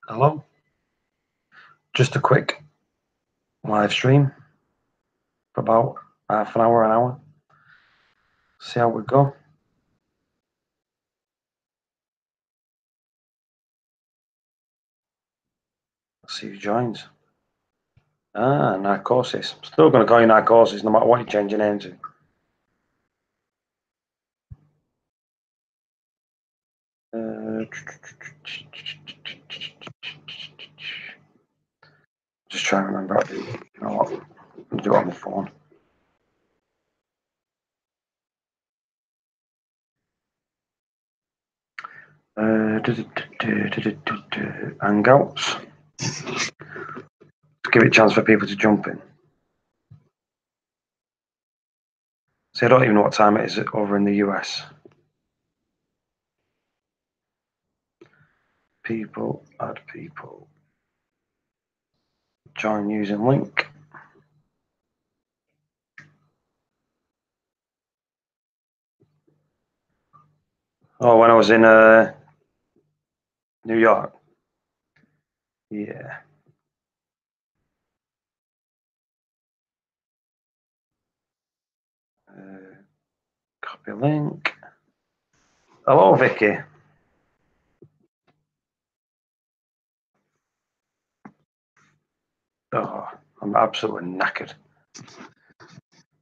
Hello, just a quick live stream for about half an hour. See how we go. Let's see who joins. Narcosis. Still going to call you Narcosis no matter what you change your name to. Just trying to remember how to do it. You know what? I'll do it on the phone. Hangouts. Give it a chance for people to jump in. See, I don't even know what time it is over in the US. People, add people. Join using link. Oh, when I was in New York. Yeah. Copy link. Hello, Vicky. Oh, I'm absolutely knackered.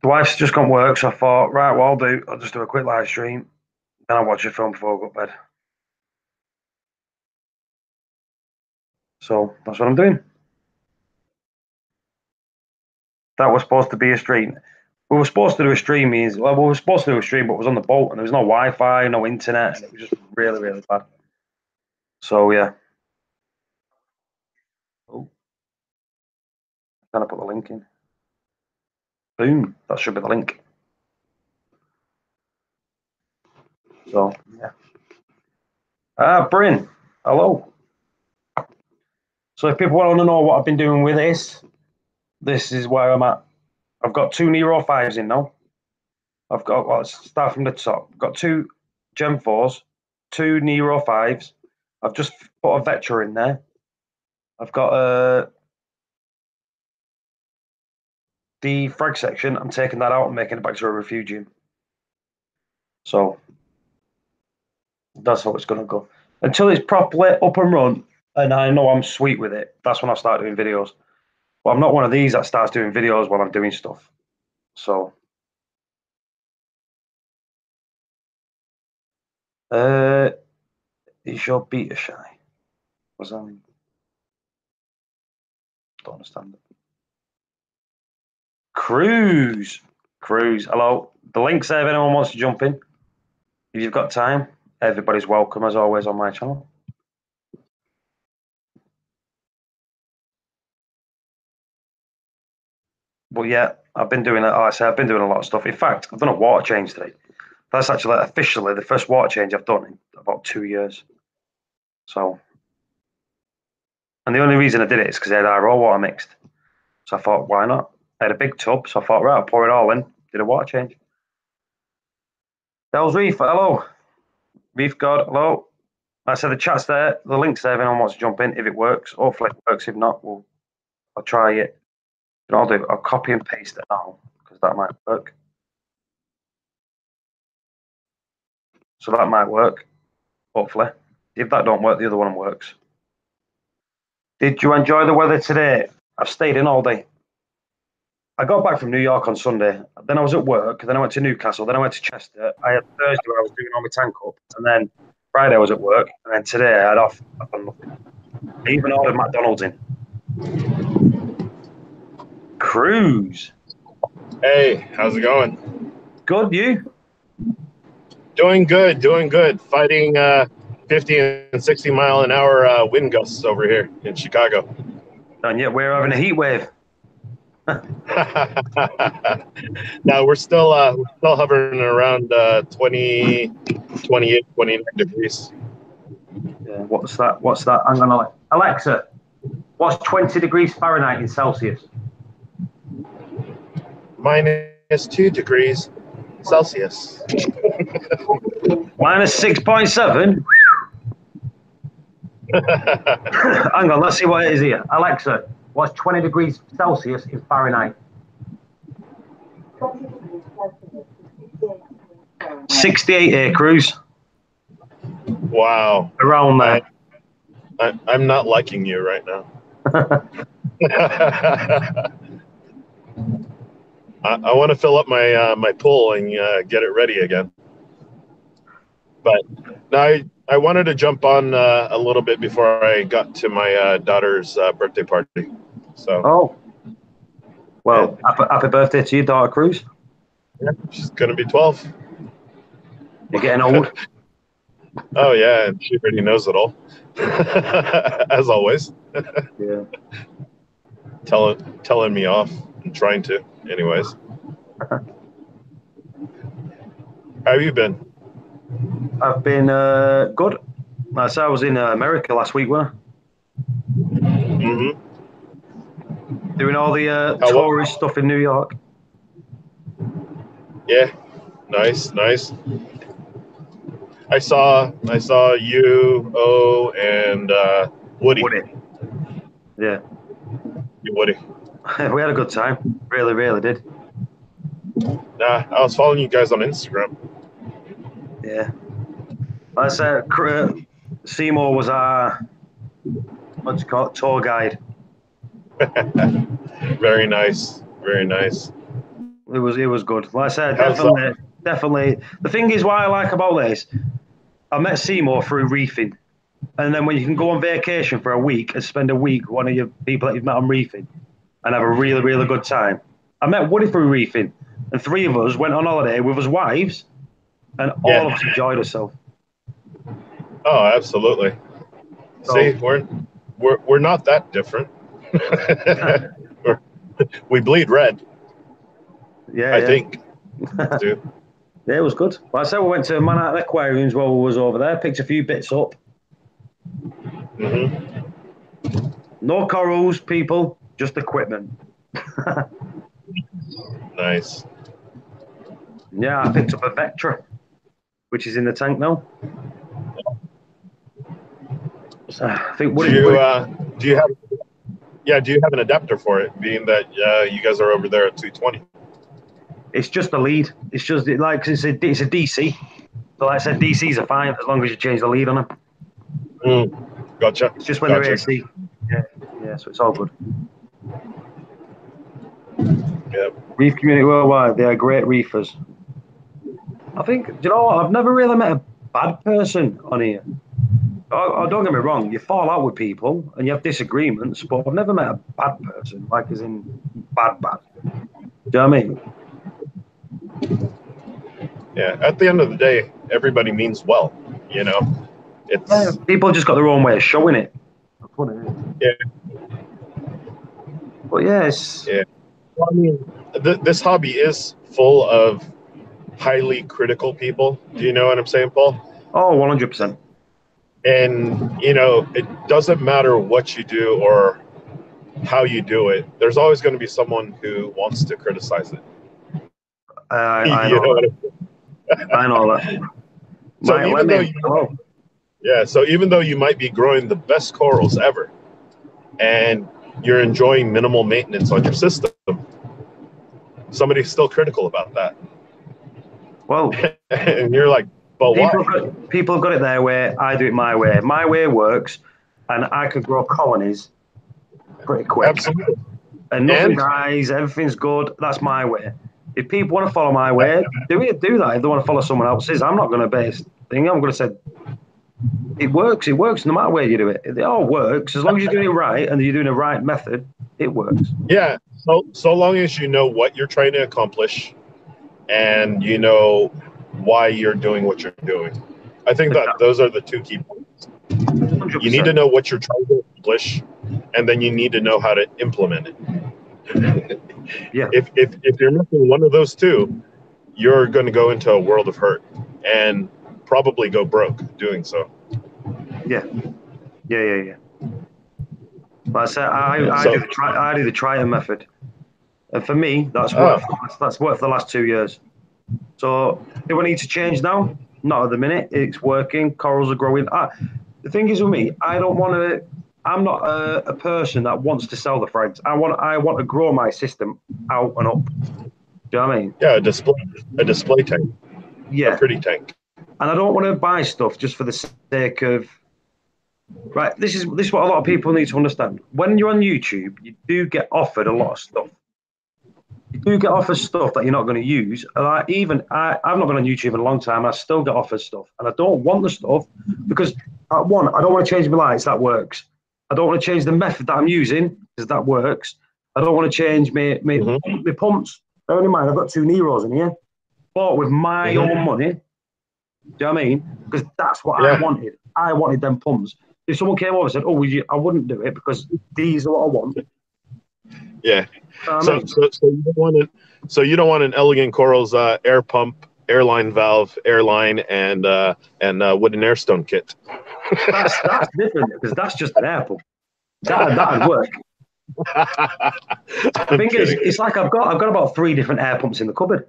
The wife's just gone work, so I thought, right, what I'll just do a quick live stream. Then I'll watch a film before I go to bed. So that's what I'm doing. That was supposed to be a stream. We were supposed to do a stream, but it was on the boat and there was no Wi-Fi, no internet, and it was just really, really bad. So yeah. Oh, I'm trying to put the link in. Boom. That should be the link. So yeah. Bryn, hello. So if people want to know what I've been doing with this is where I'm at. I've got 2 Nero 5s in now. Let's start from the top. I've got 2 Gem 4s, 2 Nero 5s. I've just put a Vetra in there. I've got the frag section. I'm taking that out and making it back to a refugium. So that's how it's going to go. Until it's properly up and run and I know I'm sweet with it, that's when I'll start doing videos. But I'm not one of these that starts doing videos while I'm doing stuff. So is your beta shy? What's that mean? Don't understand it. Cruise. Hello. The link's there if anyone wants to jump in. If you've got time, everybody's welcome as always on my channel. But yeah, I've been doing a lot of stuff. In fact, I've done a water change today. That's actually officially the first water change I've done in about 2 years. So, and the only reason I did it is because I had our raw water mixed. So I thought, why not? I had a big tub, so I thought, right, I'll pour it all in. Did a water change. Del's Reef, hello. Reef God, hello. I said the chat's there, the link's there if anyone wants to jump in, if it works. Hopefully it works. If not, I'll try it. You know, I'll copy and paste it now, because that might work. So that might work, hopefully. If that don't work, the other one works. Did you enjoy the weather today? I've stayed in all day. I got back from New York on Sunday. Then I was at work. Then I went to Newcastle. Then I went to Chester. I had Thursday where I was doing all my tank up. And then Friday I was at work. And then today I had off. I've done nothing. I even ordered McDonald's in. Cruise. Hey, how's it going? Good, you? Doing good. Fighting 50 and 60 mile an hour wind gusts over here in Chicago. And yet we're having a heat wave. Now we're still hovering around 20, 28, 29 degrees. Yeah, what's that? I'm gonna Alexa, what's 20 degrees Fahrenheit in Celsius? -2 degrees Celsius. -6.7. Hang on, let's see what it is here. Alexa, what's 20 degrees Celsius in Fahrenheit? 68 air crews. Wow. Around there. I'm not liking you right now. I want to fill up my pool and get it ready again. But now I wanted to jump on a little bit before I got to my daughter's birthday party. So. Oh. Well, happy birthday to your daughter, Cruz. Yeah, she's gonna be 12. You're getting old. Oh yeah, she already knows it all. As always. Yeah. Telling me off and trying to. Anyways. How have you been? I've been good. Like I said, I was in America last week, weren't I? Mm-hmm. Doing all the tourist stuff in New York. Yeah, nice. I saw you, and Woody. Yeah. Woody. We had a good time. Really did. Nah, I was following you guys on Instagram. Yeah. Like I said, Seymour was our tour guide. Very nice. It was good. Like I said, definitely. The thing is, what I like about this, I met Seymour through reefing, and then when you can go on vacation for a week and spend a week with one of your people that you've met on reefing, and have a really good time. I met Woody through reefing, and 3 of us went on holiday with his wives, and all of us enjoyed ourselves. Oh, absolutely. So, see, we're not that different. We bleed red. Yeah, I think. Yeah, it was good. Like I said, we went to Manhattan Aquariums while we was over there, picked a few bits up. Mm-hmm. No corals, people, just equipment. Nice. Yeah, I picked up a Vectra, which is in the tank now. So I think do you have an adapter for it, being that you guys are over there at 220? It's just a lead. It's just like it's a DC. So like I said, DCs are fine as long as you change the lead on them. Gotcha. It's just when they're AC. Yeah. So it's all good. Yep. Reef community worldwide, they are great reefers. I think, do you know what? I've never really met a bad person on here. Oh, don't get me wrong, you fall out with people and you have disagreements, but I've never met a bad person, like as in bad. Do you know what I mean? Yeah, at the end of the day, everybody means well, you know. People just got their own way of showing it. That's what it is. Yeah. But yes. Yeah. Well, I mean, this hobby is full of highly critical people. Do you know what I'm saying, Paul? Oh, 100%. And, you know, it doesn't matter what you do or how you do it. There's always going to be someone who wants to criticize it. I know that. I know that. So even though you might be growing the best corals ever, and you're enjoying minimal maintenance on your system, somebody's still critical about that. Well, and you're like, but why? People have got it their way. I do it my way. My way works, and I can grow colonies pretty quick. Absolutely. And nothing dies. Everything's good. That's my way. If people want to follow my way, do that. If they want to follow someone else's, I'm not going to base thing. I'm going to say it works. It works no matter where you do it. It all works as long as you're doing it right and you're doing the right method. It works. Yeah. So long as you know what you're trying to accomplish, and you know why you're doing what you're doing. I think that those are the two key points. 100%. You need to know what you're trying to accomplish, and then you need to know how to implement it. Yeah. If you're missing one of those two, you're going to go into a world of hurt and probably go broke doing so. Yeah. Like I said, I do the try method, and for me, that's worked. That's worked for the last 2 years. So, do I need to change now? Not at the minute. It's working. Corals are growing. the thing is with me, I don't want to. I'm not a person that wants to sell the frags. I want to grow my system out and up. Do you know what I mean? Yeah, a display tank, a Yeah, pretty tank. and I don't want to buy stuff just for the sake of. Right, this is what a lot of people need to understand. When you're on YouTube, you do get offered a lot of stuff. You do get offered stuff that you're not going to use. And I've not been on YouTube in a long time. I still get offered stuff, and I don't want the stuff because I don't want to change my lights. That works. I don't want to change the method that I'm using because that works. I don't want to change my pumps. Bear in mind, I've got 2 Neros in here, bought with my own money. Do you know what I mean? Because that's what I wanted. I wanted them pumps. If someone came over and said, "Oh, I wouldn't do it because these are what I want." Yeah. You know So you don't want an Elegant Corals air pump, airline valve, airline, and wooden airstone kit. that's different because that's just an air pump. That'd work. The thing is, it's like I've got about 3 different air pumps in the cupboard.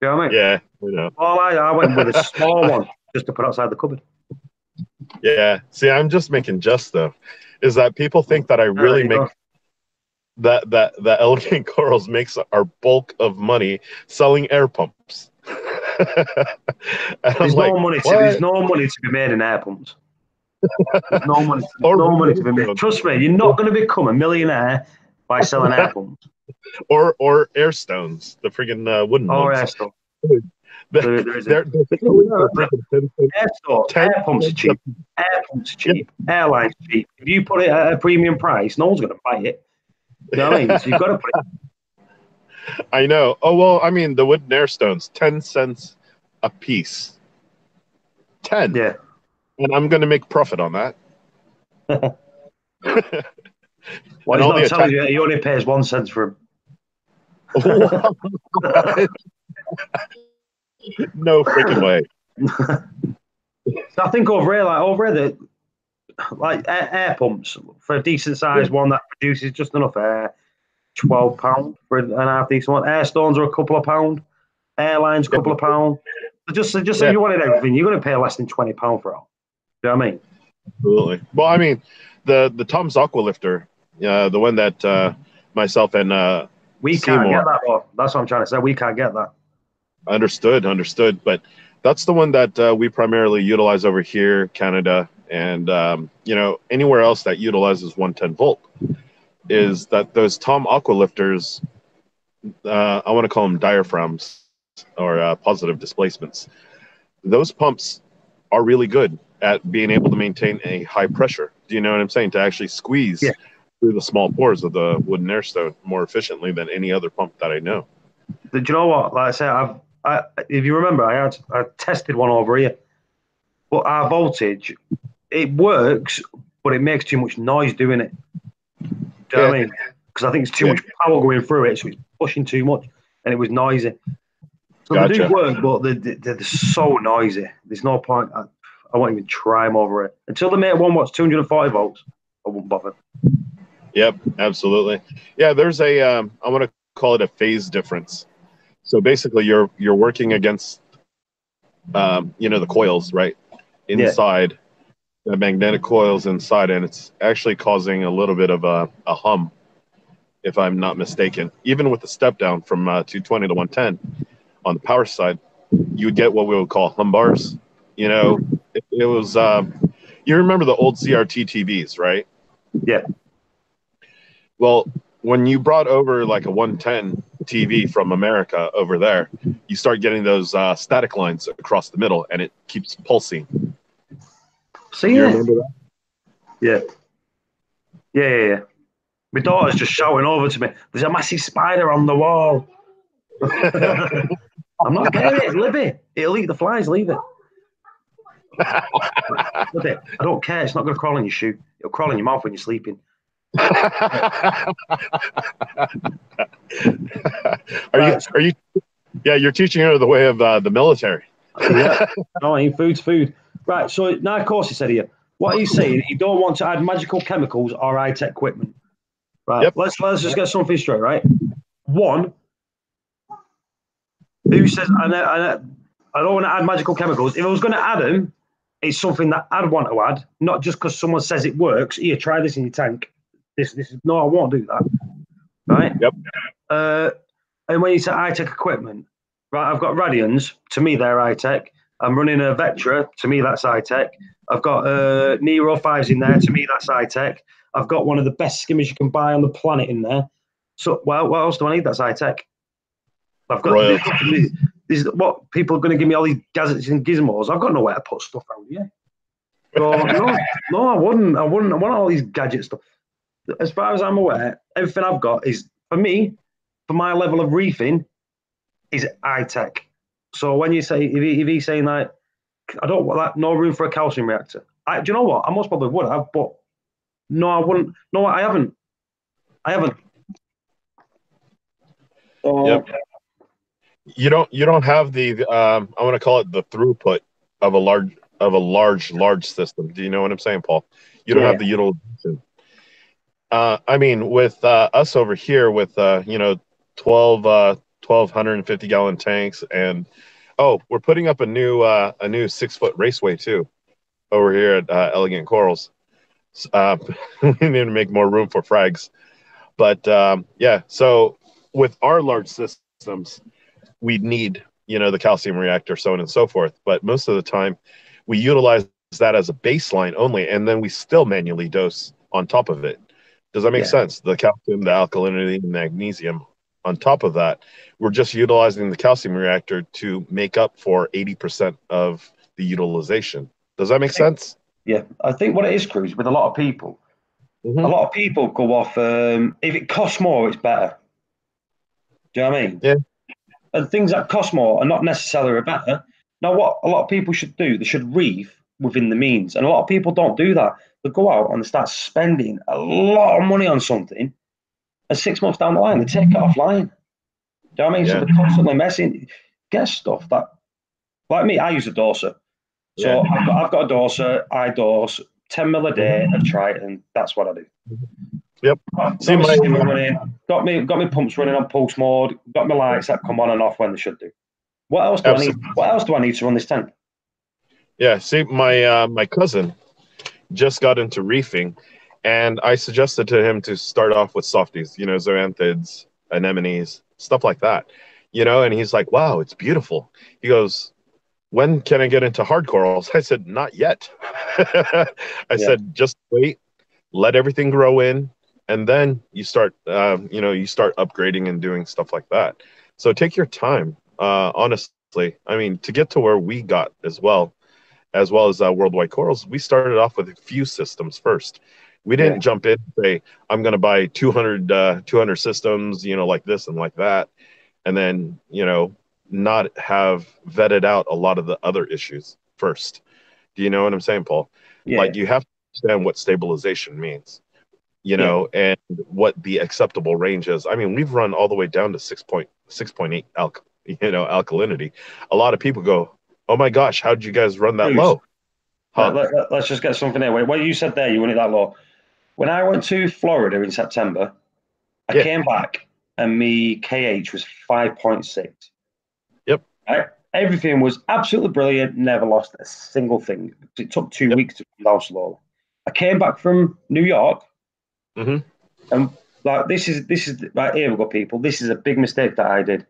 You know what I mean? Yeah, I know. I went with a small one just to put outside the cupboard. Yeah. See, I'm just making jest stuff. Is that people think that I really make that Elegant Corals makes our bulk of money selling air pumps. There's no money to be made in air pumps. There's no money to be made. Trust me, you're not going to become a millionaire by selling air pumps. Or air stones, the friggin' wooden ones. Air stones. Air pumps are cheap. Air pumps are cheap. Airlines are cheap. If you put it at a premium price, no one's going to buy it. You know what I mean? So you've got to put it. I know. Oh, well, I mean, the wooden air stones, 10 cents a piece. 10. Yeah. And I'm going to make profit on that. Well, he's not telling you he only pays 1 cent for him. No freaking way. So I think over here, like air pumps for a decent sized one that produces just enough air, £12 for an half decent one. Air stones are a couple of pound. Airlines a couple of pound. So just so you wanted everything, you're going to pay less than £20 for it. You know what I mean? Absolutely. Well, I mean, the Tom's Aqua Lifter, the one that myself and we Seymour, can't get that, though. That's what I'm trying to say. We can't get that. Understood. But that's the one that we primarily utilize over here, Canada, and anywhere else that utilizes 110 volt. Is that those Tom Aqua Lifters? I want to call them diaphragms or positive displacements. Those pumps are really good at being able to maintain a high pressure. Do you know what I'm saying? To actually squeeze through the small pores of the wooden air stone more efficiently than any other pump that I know. Do you know what? Like I said, if you remember, I tested one over here, but our voltage, it works, but it makes too much noise doing it. Do you know what I mean? Because I think it's too much power going through it, so it's pushing too much, and it was noisy. So they do work, but they're so noisy. There's no point. I won't even try them over it. Until they make one what's 240 volts, I won't bother. Yep, absolutely. Yeah, there's I want to call it a phase difference. So basically, you're working against, the coils, right? Inside, the magnetic coils inside, and it's actually causing a little bit of a hum, if I'm not mistaken. Even with the step down from 220 to 110 on the power side, you would get what we would call hum bars. It was, you remember the old CRT TVs, right? Yeah. Well, when you brought over like a 110 TV from America over there, you start getting those static lines across the middle, and it keeps pulsing. See, you remember that? Yeah. My daughter's just shouting over to me, "There's a massive spider on the wall." I'm not getting it, Libby. It'll eat the flies, leave it. Libby, I don't care. It's not going to crawl in your shoe. It'll crawl in your mouth when you're sleeping. Are you? Yeah, you're teaching her the way of the military. Yeah. No, I mean, food's food. Right. So now, of course, he said here, what he's saying, you don't want to add magical chemicals or high-tech equipment. Right. Yep. Let's just get something straight. Right. One. Who says I don't want to add magical chemicals? If I was going to add them, it's something that I'd want to add, not just because someone says it works. Here, try this in your tank. This is no, I won't do that. Right? Yep. And when you say high-tech equipment, right, I've got Radians. To me, they're high-tech. I'm running a Vectra. To me, that's high-tech. I've got Nero 5s in there. To me, that's high-tech. I've got one of the best skimmers you can buy on the planet in there. So, well, what else do I need that's high-tech? I've got this is what people are going to give me all these gadgets and gizmos. I've got nowhere to put stuff out here. So, no, I wouldn't. I want all these gadget stuff. As far as I'm aware, everything I've got is, for me, for my level of reefing, is high-tech. So when you say, if he's saying like, I don't want that, no room for a calcium reactor. Do you know what? I most probably would have, but no, I wouldn't. No, I haven't. So, yep. You don't have the I want to call it the throughput of a large system. Do you know what I'm saying, Paul? You don't have the utilization. I mean, with us over here with 1,250 gallon tanks, and we're putting up a new 6-foot raceway too over here at Elegant Corals. We need to make more room for frags, but yeah. So with our large systems, we need the calcium reactor, so on and so forth. But most of the time, we utilize that as a baseline only, and then we still manually dose on top of it. Does that make sense? The calcium, the alkalinity, the magnesium. On top of that, we're just utilizing the calcium reactor to make up for 80% of the utilization. Does that make sense? Yeah, I think what it is, Cruz, with a lot of people, a lot of people go off, if it costs more, it's better. Do you know what I mean? Yeah. And things that cost more are not necessarily better. Now, what a lot of people should do, they should reef within the means. And a lot of people don't do that. They go out and they start spending a lot of money on something, and 6 months down the line, they take it offline. Do you know what I mean? So they're constantly messing. Get stuff that, like me, I use a doser. So I've got a doser, I dose 10 mil a day of Triton. That's what I do. Yep. Got me pumps running on pulse mode. Got my lights that come on and off when they should do. What else do I need? What else do I need to run this tank? Yeah. See, my cousin just got into reefing, and I suggested to him to start off with softies, zoanthids, anemones, stuff like that, and he's like, wow, it's beautiful. He goes, when can I get into hard corals? I said, not yet. I said, just wait, let everything grow in, and then you start, you start upgrading and doing stuff like that. So take your time. Honestly, I mean, to get to where we got as well as Worldwide Corals, we started off with a few systems first. We didn't jump in and say, I'm going to buy 200 systems, like this and like that. And then, not have vetted out a lot of the other issues first. Do you know what I'm saying, Paul? Yeah. Like, you have to understand what stabilization means, and what the acceptable range is. I mean, we've run all the way down to 6.8 alkalinity. A lot of people go, oh my gosh, how did you guys run that low? Let's just get something there. What you said there, you run it that low. When I went to Florida in September, I came back and my KH was 5.6. Yep. Everything was absolutely brilliant. Never lost a single thing. It took 2 weeks to come down slowly. I came back from New York, and like this is right here we go, people. This is a big mistake that I did.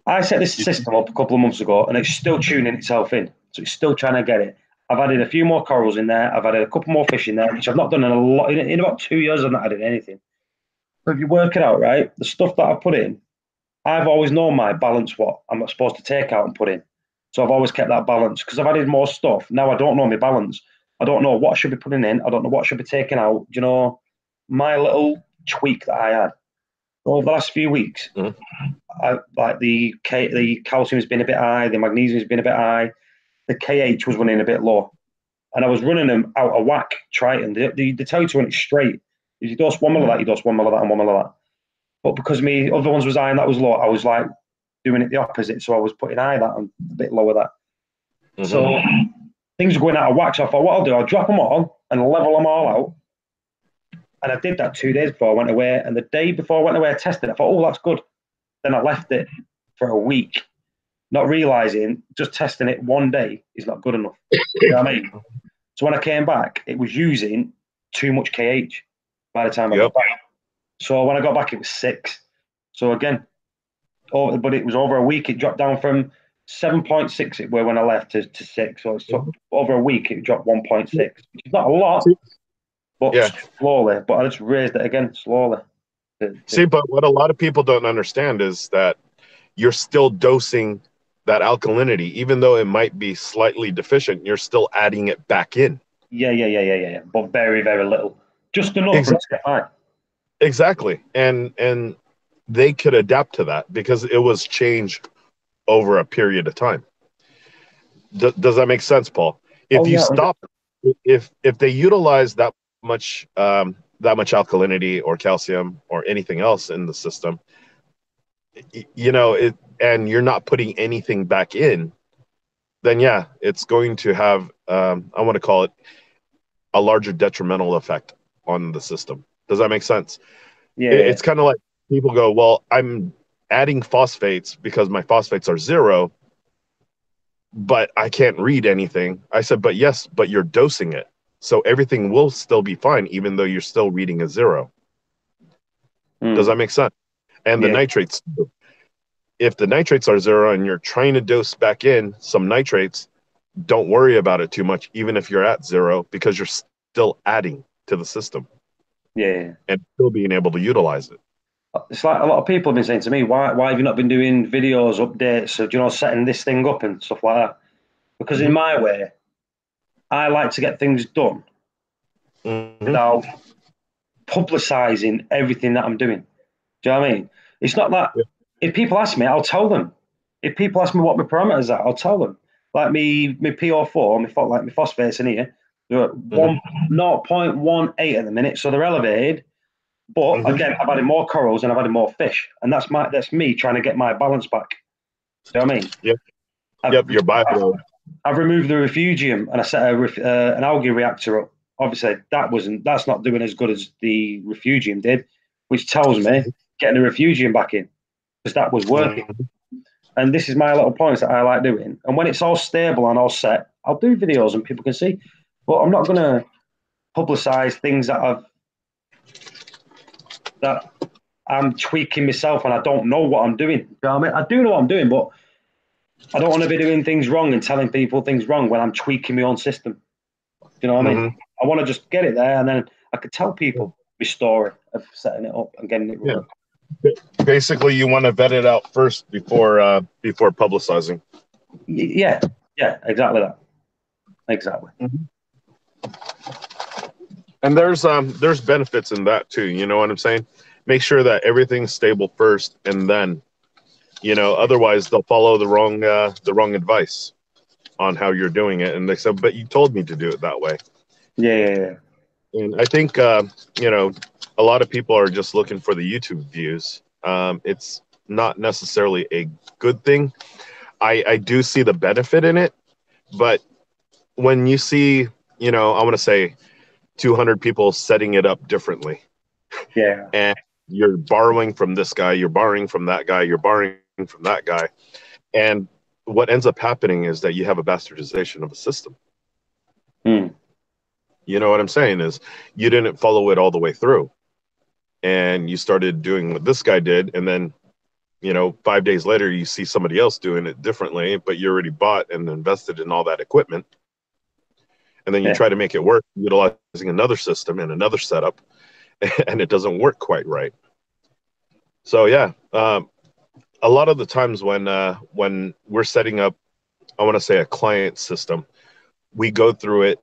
I set this system up a couple of months ago, and it's still tuning itself in. So it's still trying to get it. I've added a few more corals in there. I've added a couple more fish in there, which I've not done in a lot. In about 2 years, I've not added anything. But if you work it out, right, the stuff that I put in, I've always known my balance, what I'm supposed to take out and put in. So I've always kept that balance because I've added more stuff. Now I don't know my balance. I don't know what I should be putting in. I don't know what should be taken out. Do you know, my little tweak that I had over the last few weeks, like the calcium has been a bit high, the magnesium has been a bit high, the KH was running a bit low, and I was running them out of whack. Triton, they tell you to run it straight. If you dose 1 mil of that, you dose 1 mil of that and 1 mil of that. But because me other ones was high and that was low, I was like doing it the opposite. So I was putting high that and a bit lower that. So things were going out of whack. So I thought, what I'll do, I'll drop them all and level them all out. And I did that 2 days before I went away. And the day before I went away, I tested it. I thought, oh, that's good. Then I left it for a week. not realizing just testing it one day is not good enough. You know what I mean? So when I came back, it was using too much KH by the time I got back. So when I got back, it was 6. So again, but it was over a week. It dropped down from 7.6 it were when I left to 6. So it's over a week, it dropped 1.6, which is not a lot, but slowly. But I just raised it again slowly. See, but what a lot of people don't understand is that you're still dosing that alkalinity, even though it might be slightly deficient, you're still adding it back in. Yeah. But very, very little. Just enough for it to get fine. Exactly. And they could adapt to that because it was changed over a period of time. Does that make sense, Paul? If you stop, if they utilize that much alkalinity or calcium or anything else in the system, you know, and you're not putting anything back in, then yeah, it's going to have I want to call it a larger detrimental effect on the system. Does that make sense? Yeah. It's kind of like people go, well, I'm adding phosphates because my phosphates are 0, but I can't read anything. I said, but yes, but you're dosing it. So everything will still be fine, even though you're still reading a 0. Does that make sense? And the nitrates, if the nitrates are 0 and you're trying to dose back in some nitrates, don't worry about it too much, even if you're at 0, because you're still adding to the system. Yeah. And still being able to utilize it. It's like a lot of people have been saying to me, why have you not been doing videos, updates of, setting this thing up and stuff like that? Because in my way, I like to get things done without publicizing everything that I'm doing. Do you know what I mean? It's not that if people ask me, I'll tell them. If people ask me what my parameters are, I'll tell them. Like my PO4, my phosphates in here, they're at 0.18 at the minute, so they're elevated. But again, I've added more corals and I've added more fish, and that's me trying to get my balance back. Do you know what I mean? Your bio. I've removed the refugium and I set an algae reactor up. Obviously, that's not doing as good as the refugium did, which tells me getting the refugium back in because that was working. And this is my little points that I like doing. And when it's all stable and all set, I'll do videos and people can see. But I'm not going to publicize things that I'm tweaking myself and I don't know what I'm doing. You know what I mean? I do know what I'm doing, but I don't want to be doing things wrong and telling people things wrong when I'm tweaking my own system. You know what I mean? I want to just get it there and then I could tell people my story of setting it up and getting it right. Basically, you want to vet it out first before publicizing. Yeah, exactly that. Exactly. And there's benefits in that too. You know what I'm saying? Make sure that everything's stable first, and then, otherwise they'll follow the wrong advice on how you're doing it. And they said, but you told me to do it that way. Yeah. And I think a lot of people are just looking for the YouTube views. It's not necessarily a good thing. I do see the benefit in it, but when you see, I want to say 200 people setting it up differently. Yeah. And you're borrowing from this guy, you're borrowing from that guy, you're borrowing from that guy. And what ends up happening is that you have a bastardization of a system. You know what I'm saying is you didn't follow it all the way through. And you started doing what this guy did. And then, 5 days later, you see somebody else doing it differently, but you already bought and invested in all that equipment. And then you try to make it work utilizing another system and another setup, and it doesn't work quite right. So yeah, a lot of the times when we're setting up, I want to say a client system, we go through it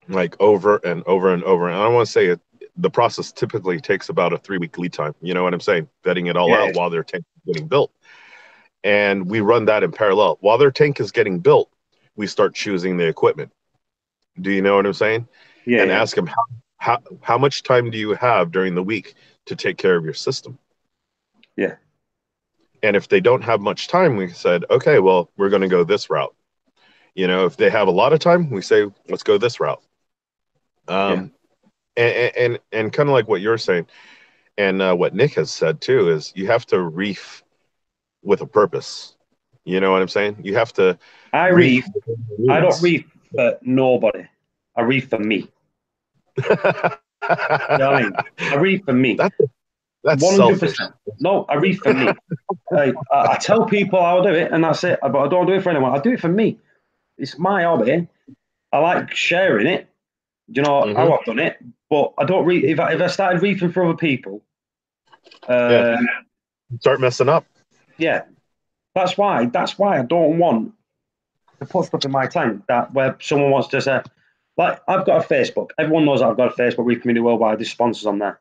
like over and over and over. And I want to say the process typically takes about a 3-week lead time. You know what I'm saying? Vetting it all out while their tank is getting built. And we run that in parallel. While their tank is getting built, we start choosing the equipment. Do you know what I'm saying? And ask them how much time do you have during the week to take care of your system? Yeah. And if they don't have much time, we said, okay, well, we're going to go this route. If they have a lot of time, we say, let's go this route. And kind of like what you're saying, and what Nick has said too, is you have to reef with a purpose. You know what I'm saying? You have to I reef. reef. I don't reef for nobody. I reef for me. You know what I mean? I reef for me. That's 100%. selfish. No, I reef for me. I tell people I'll do it, and that's it. But I don't do it for anyone. I do it for me. It's my hobby. I like sharing it. Do you know how I've done it? But I don't reef. If I started reefing for other people, Yeah. Start messing up. yeah, that's why I don't want to put stuff in my tank that where someone wants to say, like, I've got a Facebook. Everyone knows I've got a Facebook, Reef Community Worldwide. There's sponsors on there.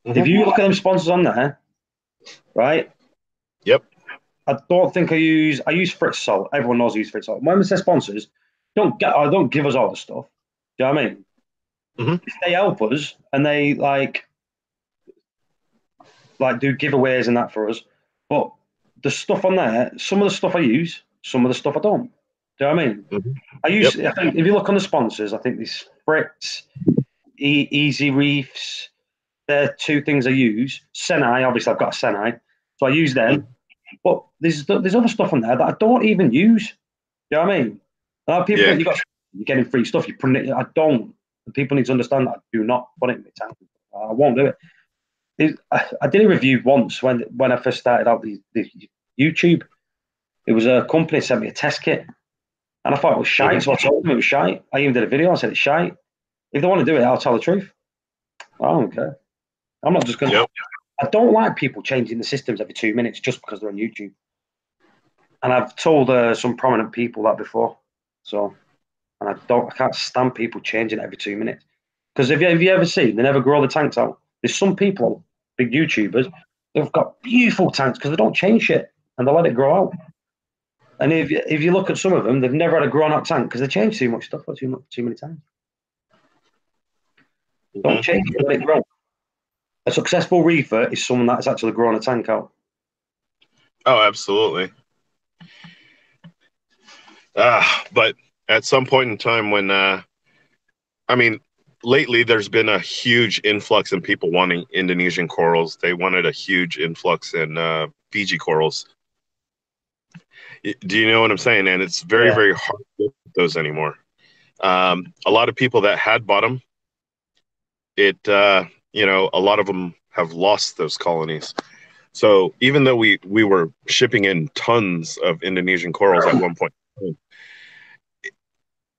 If you look at them sponsors on there, right? Yep. I don't think I use Fritz Salt. Everyone knows I use Fritz Salt. When we say sponsors, don't give us all the stuff. Do you know what I mean? If they help us and they like do giveaways and that for us, but the stuff on there, some of the stuff I use, some of the stuff I don't. Do you know what I mean? I think if you look on the sponsors, I think there's Fritz, Easy Reefs. They're two things I use. Senai, obviously I've got a Senai, so I use them. But there's other stuff on there that I don't even use. Do you know what I mean? A lot of people think you're getting free stuff. You put it. I don't. People need to understand that I do not put it in my tank. I won't do it. I did a review once when I first started out the YouTube. It was a company sent me a test kit, and I thought it was shite. So I told them it was shite. I even did a video. I said it's shite. If they want to do it, I'll tell the truth. I don't care. I'm not just going to. I don't like people changing the systems every 2 minutes just because they're on YouTube. And I've told some prominent people that before. So, and I can't stand people changing it every 2 minutes. Because have you ever seen, they never grow the tanks out. There's some people, big YouTubers, they've got beautiful tanks because they don't change shit and they let it grow out. And if you look at some of them, they've never had a grown out tank because they change too much stuff too many times. Don't change it, let it grow. A successful reefer is someone that's actually grown a tank out. Oh, absolutely. But at some point in time when, lately there's been a huge influx in people wanting Indonesian corals. They wanted a huge influx in Fiji corals. Do you know what I'm saying? And it's very, very hard to get those anymore. A lot of people that had bought them, a lot of them have lost those colonies. So even though we were shipping in tons of Indonesian corals at one point,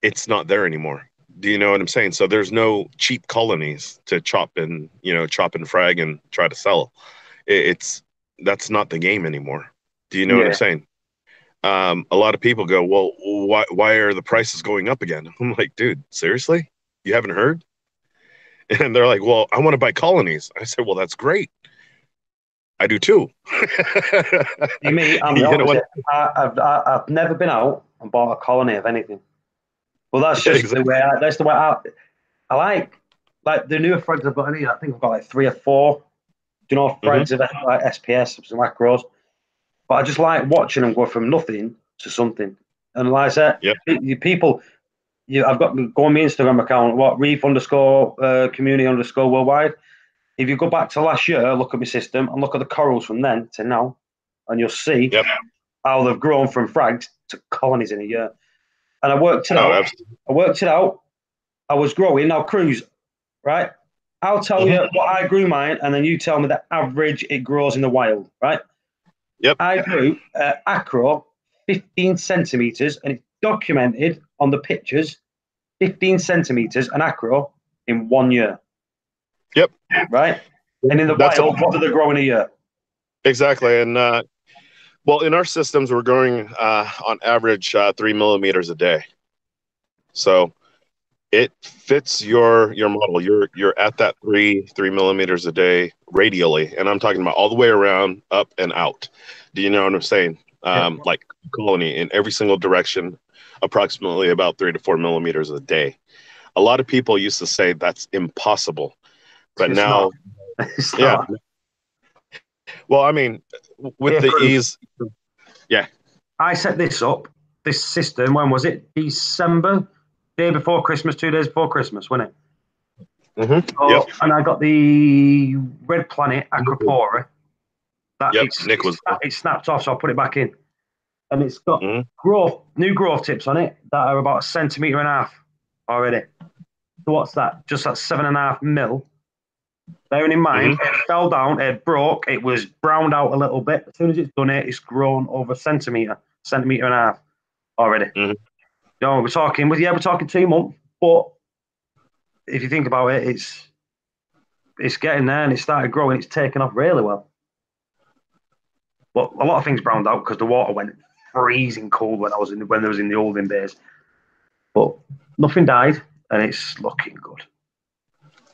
it's not there anymore. Do you know what I'm saying? So there's no cheap colonies to chop and frag and try to sell. That's not the game anymore. Do you know what I'm saying? A lot of people go, well, why are the prices going up again? I'm like, dude, seriously? You haven't heard? And they're like, well, I want to buy colonies. I said, well, that's great. I do too. You mean I'm the opposite. I've never been out and bought a colony of anything. Well, that's just the way. That's the way I like the newer frags I've got in here. I think I've got like 3 or 4. Do you know frags of like SPS, some macros? But I just like watching them go from nothing to something. And like I said, I've got go on my Instagram account. Reef _ community _ worldwide. If you go back to last year, look at my system and look at the corals from then to now, and you'll see how they've grown from frags to colonies in a year. And I worked it out. I was growing. Now, Cruz, right? I'll tell you what I grew mine, and then you tell me the average it grows in the wild, right? Yep. I grew acro 15 centimeters, and it's documented on the pictures 15 centimeters an acro in 1 year. Yep. Right? And in the wild, what do they grow in a year? Exactly. And in our systems, we're growing on average 3 millimeters a day. So it fits your model. You're at that 3 millimeters a day radially, and I'm talking about all the way around, up and out. Do you know what I'm saying? Like colony in every single direction, approximately about 3 to 4 millimeters a day. A lot of people used to say that's impossible, but it's now, not. Well, I mean, with the ease, I set this system. When was it? December, day before Christmas, 2 days before Christmas, wasn't it? And I got the Red Planet Acropora. It snapped off, so I put it back in. and it's got new growth tips on it that are about 1.5 centimeters already. So what's that? Just that 7.5 mil. Bearing in mind, it fell down, it broke, it was browned out a little bit. As soon as it's done it, it's grown over a centimeter and a half already. You know, we're talking 2 months, but if you think about it, it's getting there and it started growing. It's taken off really well. But a lot of things browned out because the water went freezing cold when there was in the olden days. But nothing died, and it's looking good.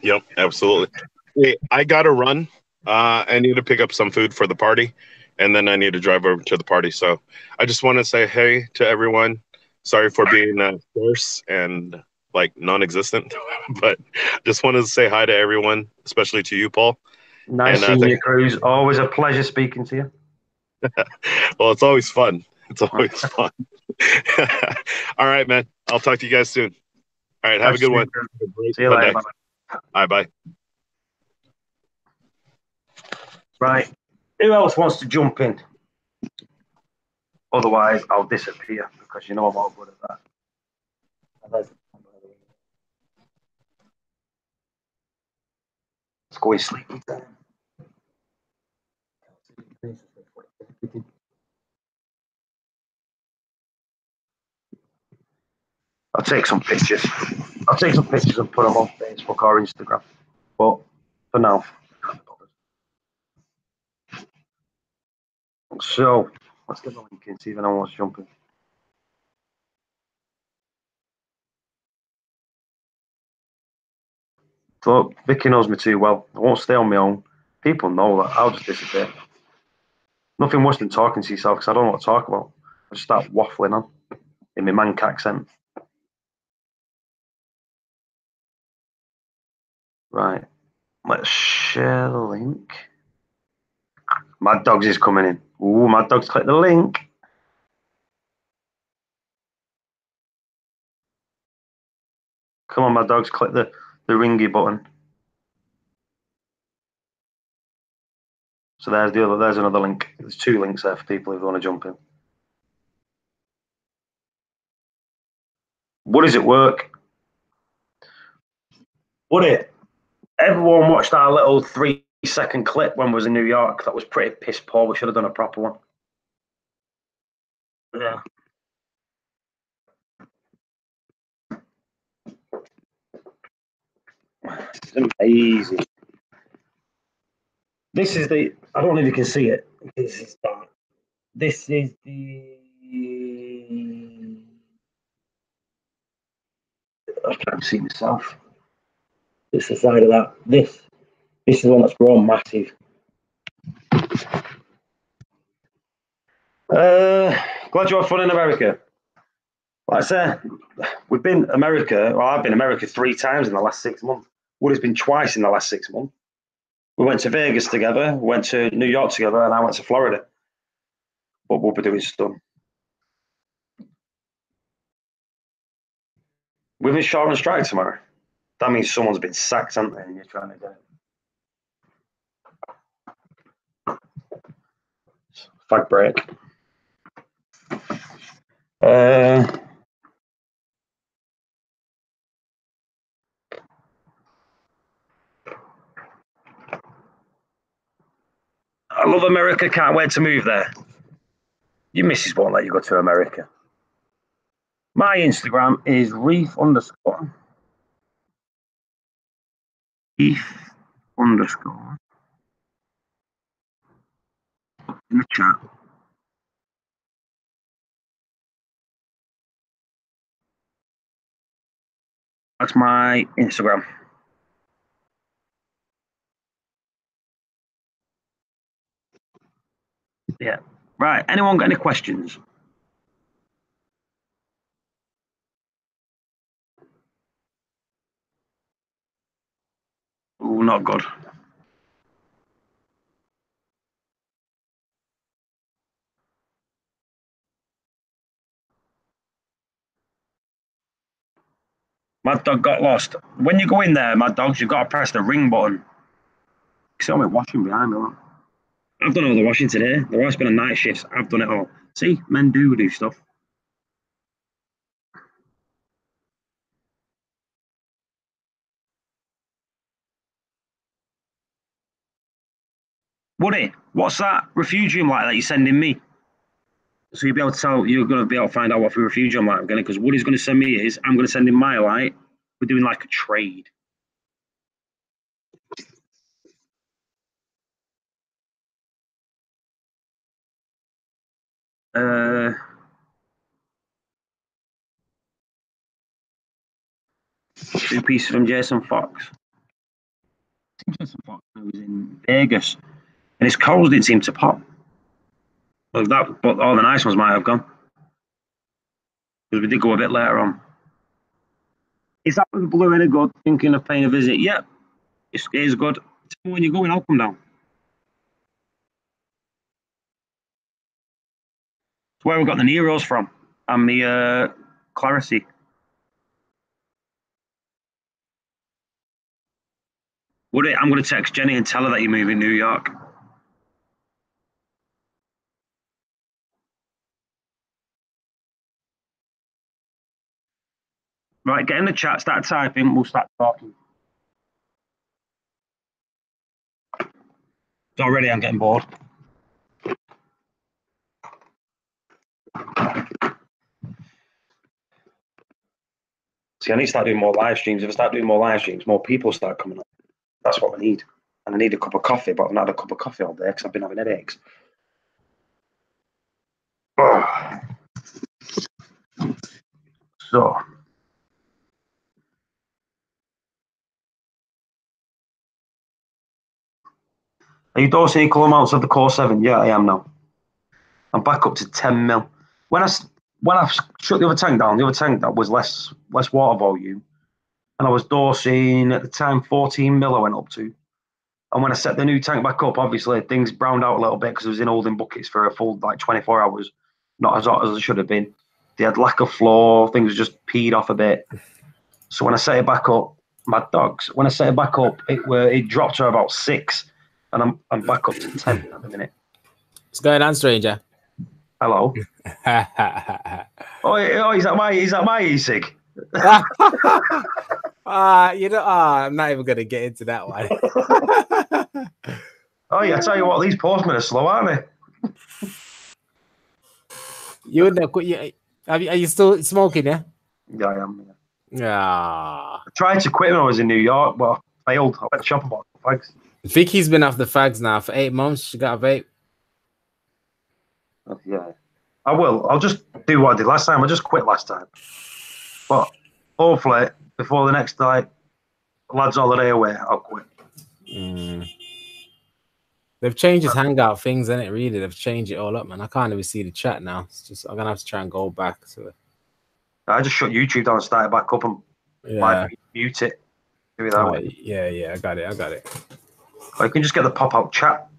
Yep, absolutely. Hey, I got to run. I need to pick up some food for the party, and then I need to drive over to the party. So I just want to say hey to everyone. Sorry for being scarce and like non-existent, but just wanted to say hi to everyone, especially to you, Paul. Nice seeing you, Cruz. Always a pleasure speaking to you. Well, it's always fun. It's always fun. All right, man. I'll talk to you guys soon. All right, have a good one. See you later. Bye. Right. Who else wants to jump in? Otherwise, I'll disappear because you know I'm all good at that. Let's go and sleep. I'll take some pictures. And put them on Facebook or Instagram. But for now, so let's get the link in, see if anyone wants to jump in. So Vicky knows me too well. I won't stay on my own. People know that. I'll just disappear. Nothing worse than talking to yourself because I don't know what to talk about. I just start waffling on in my Manc accent. Right. Let's share the link. Mad Dogs is coming in. Ooh, Mad Dogs, click the link. Come on, Mad Dogs, click the ringy button. So there's another link. There's 2 links there for people who want to jump in. What does it work? Would it? Everyone watched our little 3-second clip when we was in New York. That was pretty piss poor. We should have done a proper one. Yeah. It's amazing. This is the. I don't know if you can see it. This is dark. This is the. I can't see myself. It's the side of that. This is the one that's grown massive. Glad you had fun in America. Like I said, we've been America. Well, I've been America 3 times in the last 6 months. Woody's been twice in the last 6 months. We went to Vegas together, we went to New York together, and I went to Florida. But we'll be doing stuff. We've been short on strike tomorrow. That means someone's been sacked, haven't they? And you're trying to get it. Fag break. I love America. Can't wait to move there. Your missus won't let you go to America. My Instagram is Reef_. Reef_. In the chat. That's my Instagram. Yeah. Right. Anyone got any questions? Oh, not good. Mad Dog got lost. When you go in there, Mad Dogs, you've got to press the ring button. You see all my washing behind me. Look. I've done all the washing today. The wife's been on night shifts. I've done it all. See, men do stuff. Woody, what's that refugium like that you're sending me? So you'll be able to tell, you're going to be able to find out what the refugium light I'm getting, because Woody's going to send me his, I'm going to send him my light. We're doing like a trade. Two pieces from Jason Fox. Jason Fox was in Vegas, and his corals didn't seem to pop. Well, that, but all the nice ones might have gone, because we did go a bit later on. Is that with the blue any good? Thinking of paying a visit? Yep, it is good. Tell me when you're going, I'll come down. It's where we got the Neros from, and the Clarity. Woody, I'm going to text Jenny and tell her that you're moving to New York. Right, get in the chat, start typing, we'll start talking. Already I'm getting bored. See, I need to start doing more live streams. If I start doing more live streams, more people start coming up. That's what I need. And I need a cup of coffee, but I've not had a cup of coffee all day because I've been having headaches. Oh. So. Are you dosing equal amounts of the Core 7? Yeah, I am now. I'm back up to 10 mil. When I shut the other tank down, that was less water volume, and I was dosing at the time 14 mil I went up to. And when I set the new tank back up, obviously things browned out a little bit because it was in holding buckets for a full like 24 hours, not as hot as it should have been. They had lack of flow, things just peed off a bit. So when I set it back up, my dogs, when I set it back up, it dropped to about 6, and I'm back up to 10 at the minute. What's going on, stranger? Hello. Oh, is that my e-cig? I'm not even gonna get into that one. Oh yeah, I tell you what, these postmen are slow, aren't they? You would know. Are you still smoking? Yeah. Yeah, I am. Yeah. I tried to quit when I was in New York, but I failed. I went shopping about fags. Vicky's been off the fags now for 8 months. She got a vape. Yeah, I will. I'll just do what I did last time. I just quit last time, but hopefully before the next lads' holiday away, I'll quit. They've changed his hangout things, isn't it? Really, they've changed it all up, man. I can't even see the chat now. It's just I'm gonna have to try and go back to it. I just shut YouTube down and started back up and mute it. Do it that way. Yeah, I got it. Or you can just get the pop-out chat.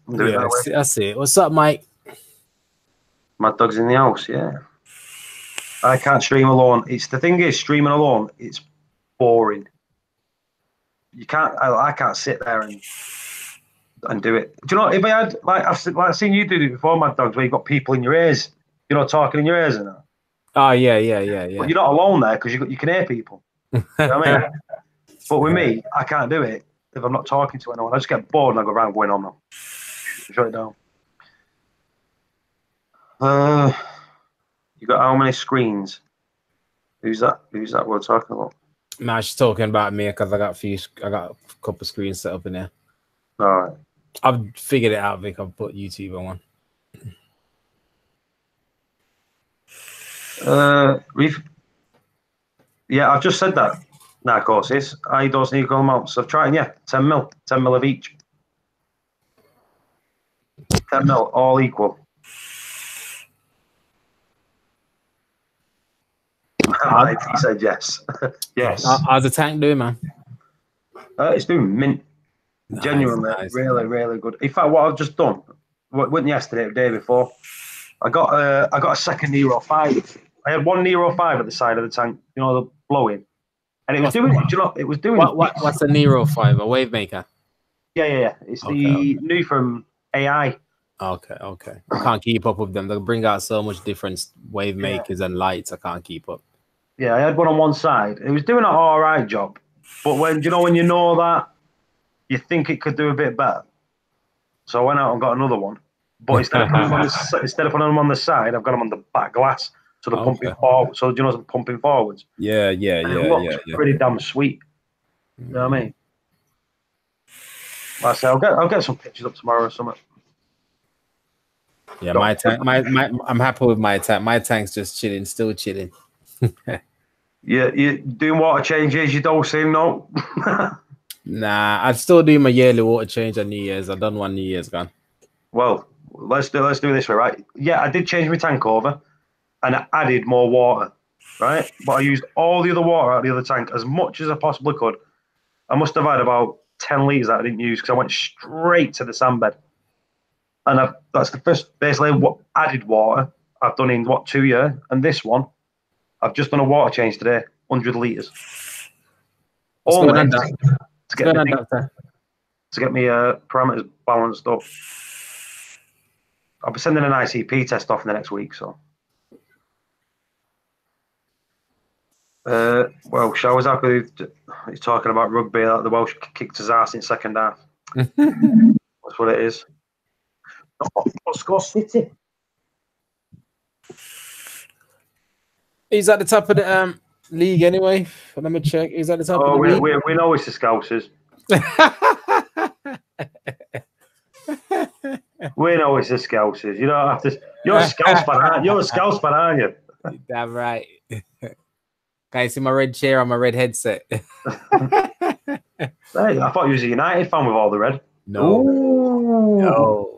And do it that way. I see it. What's up, Mike? Mad Dog's in the house, yeah. I can't stream alone. The thing is, streaming alone, it's boring. You can't. I can't sit there and do it. Do you know? If I had I've seen you do it before, Mad Dogs, where you've got people in your ears, talking in your ears and that. Oh yeah. But you're not alone there because you can hear people. You know what I mean? But with me, I can't do it if I'm not talking to anyone. I just get bored and I go around going on now. Shut it down. You got how many screens? Who's that we're talking about? Nah, she's talking about me because I got a couple of screens set up in there. All right. I've figured it out, Vic. I've put YouTube on one. Reef. Yeah, I've just said that. Narcosis. I don't need equal amounts. I've tried, 10 mil of each. 10 mil, all equal. He said yes. Yes. How's the tank doing, man? It's doing mint. Genuinely, nice. really, really good. In fact, what I've just done, wasn't yesterday, the day before, I got a second Nero 5. I had one Nero 5 at the side of the tank, the blowing. And it was doing it. Do you know, it was doing what's a Nero 5? A wave maker? Yeah. It's the new from AI. Okay, okay. I can't keep up with them. They bring out so much different wave makers and lights. I can't keep up. Yeah, I had one on one side. It was doing an all right job, but when you know that, you think it could do a bit better. So I went out and got another one. But instead of putting them on the side, I've got them on the back glass. So they're pumping forward. So they're pumping forwards. Yeah. And it looks pretty damn sweet. You know what I mean? Like I say, I'll get some pictures up tomorrow or something. Yeah, my tank. I'm happy with my tank. My tank's just chilling, still chilling. Yeah, you doing water changes? You don't seem no. Nah, I'd still do my yearly water change on New Year's. I've done one New Year's gone. Well, let's do this way, right? Yeah, I did change my tank over, and I added more water, right? But I used all the other water out of the other tank as much as I possibly could. I must have had about 10 litres that I didn't use because I went straight to the sandbed. And that's the first, basically, what added water I've done in, 2 years? And this one, I've just done a water change today, 100 litres. Only to get me parameters balanced up. I'll be sending an ICP test off in the next week, so. Well, Showers after he's talking about rugby. The Welsh kicked his ass in second half. That's what it is. What score City? He's at the top of the league anyway. Let me check. He's at the top of the league. We know it's the Scousers. We know it's the Scousers. You don't have to. You're a Scouse fan, aren't you? You're a Scouse fan, aren't you? Damn right. Can you see my red chair on my red headset? Hey, I thought you was a United fan with all the red. No. Ooh. No.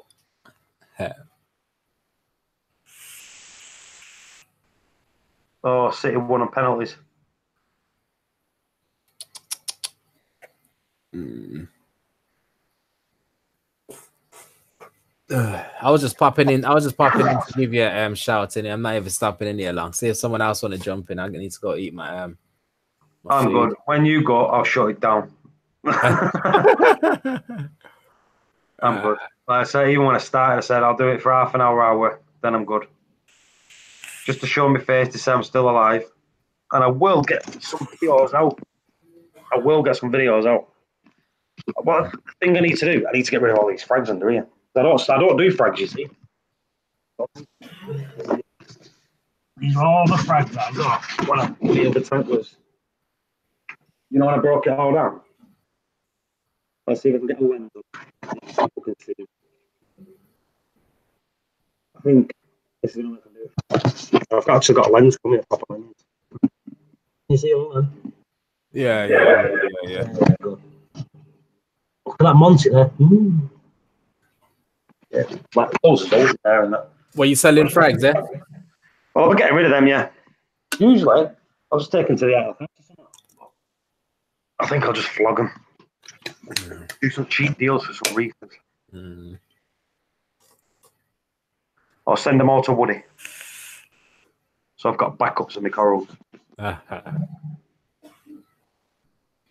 Oh, City won on penalties. I was just popping in to give you a shout in. I'm not even stopping in here long. See if someone else want to jump in. I need to go eat my I'm food. Good. When you go, I'll shut it down. I'm good. Like I say, even when I started, I said I'll do it for half an hour, then I'm good. Just to show my face to say I'm still alive. And I will get some videos out. What thing I need to do? I need to get rid of all these frags under here. I don't do frags, you see. These are all the frags that I got when the other tank was. You know when I broke it all down? Let's see if I can get a lens up. People can see. I think this is what I can do. I've actually got a lens coming, a proper lens. You see all that? Yeah. Good. Look at that Monty there. Yeah, like those are there and that. Well, you selling frags, eh? Well, we're getting rid of them, yeah. Usually, I'll just take them to the outlet. I think I'll just flog them. Do some cheap deals for some reefers. I'll send them all to Woody. So I've got backups of my corals. All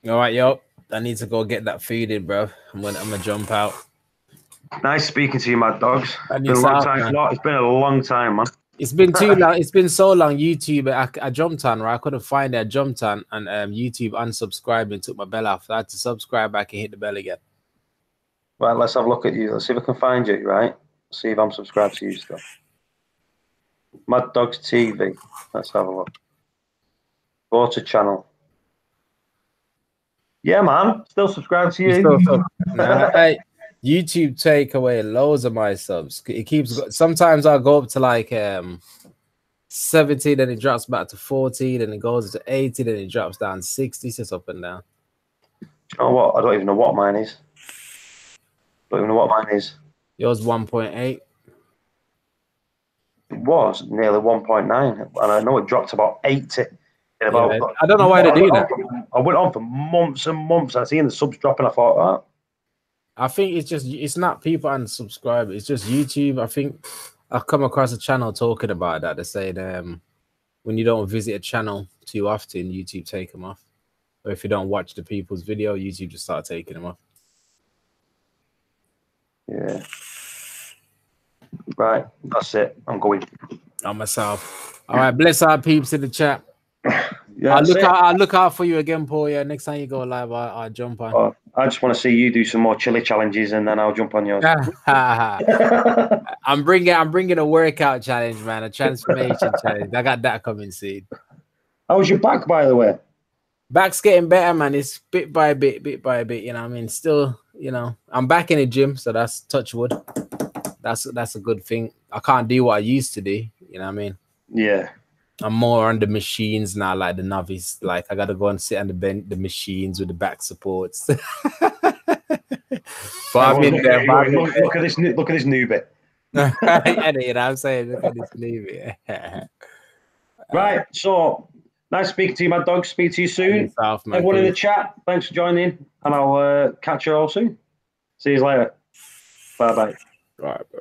right, yo. I need to go get that food in, bro. I'm gonna jump out. Nice speaking to you, Mad Dogs. It's been a long time. No, it's been a long time, man. It's been too long. It's been so long. YouTube, I jumped on, right? I couldn't find it. I jumped on, and YouTube unsubscribed and took my bell off. I had to subscribe back and hit the bell again. Right, let's have a look at you. Let's see if I can find you, right? See if I'm subscribed to you still. Mad Dogs TV. Let's have a look. Go to channel. Yeah, man. Still subscribed to you. Hey, YouTube take away loads of my subs. It keeps. Sometimes I'll go up to like 70, then it drops back to 40, then it goes to 80, then it drops down 60. It's up and down. You know what? I don't even know what mine is. Yours 1.8. It was nearly 1.9, and I know it dropped about 80. I don't know why they do that. I went on for months and months. I seen the subs dropping. I thought that. I think it's not people unsubscribe. It's just YouTube. I think I've come across a channel talking about that. They say when you don't visit a channel too often, YouTube take them off. Or if you don't watch the people's video, YouTube just start taking them off. Yeah. Right, that's it. I'm going. On myself. All right, bless our peeps in the chat. Yeah, I'll look out for you again, Paul. Yeah, next time you go live, I'll jump on. Oh, I just want to see you do some more chili challenges, and then I'll jump on yours. I'm bringing a workout challenge, man. A transformation challenge. I got that coming soon. How's your back, by the way? Back's getting better, man. It's bit by bit. You know what I mean? Still, you know, I'm back in the gym, so that's touch wood. That's a good thing. I can't do what I used to do. You know what I mean? Yeah. I'm more on the machines now, like the novice. Like I gotta go and sit on the machines with the back supports. But I'm in there. Look at this newbie. You know what I'm saying? Look at this newbie. Right. So nice speaking to you, Mad Dog. Speak to you soon. Yourself, man. Everyone in the chat, thanks for joining, and I'll catch you all soon. See you later. Bye bye. All right, bro.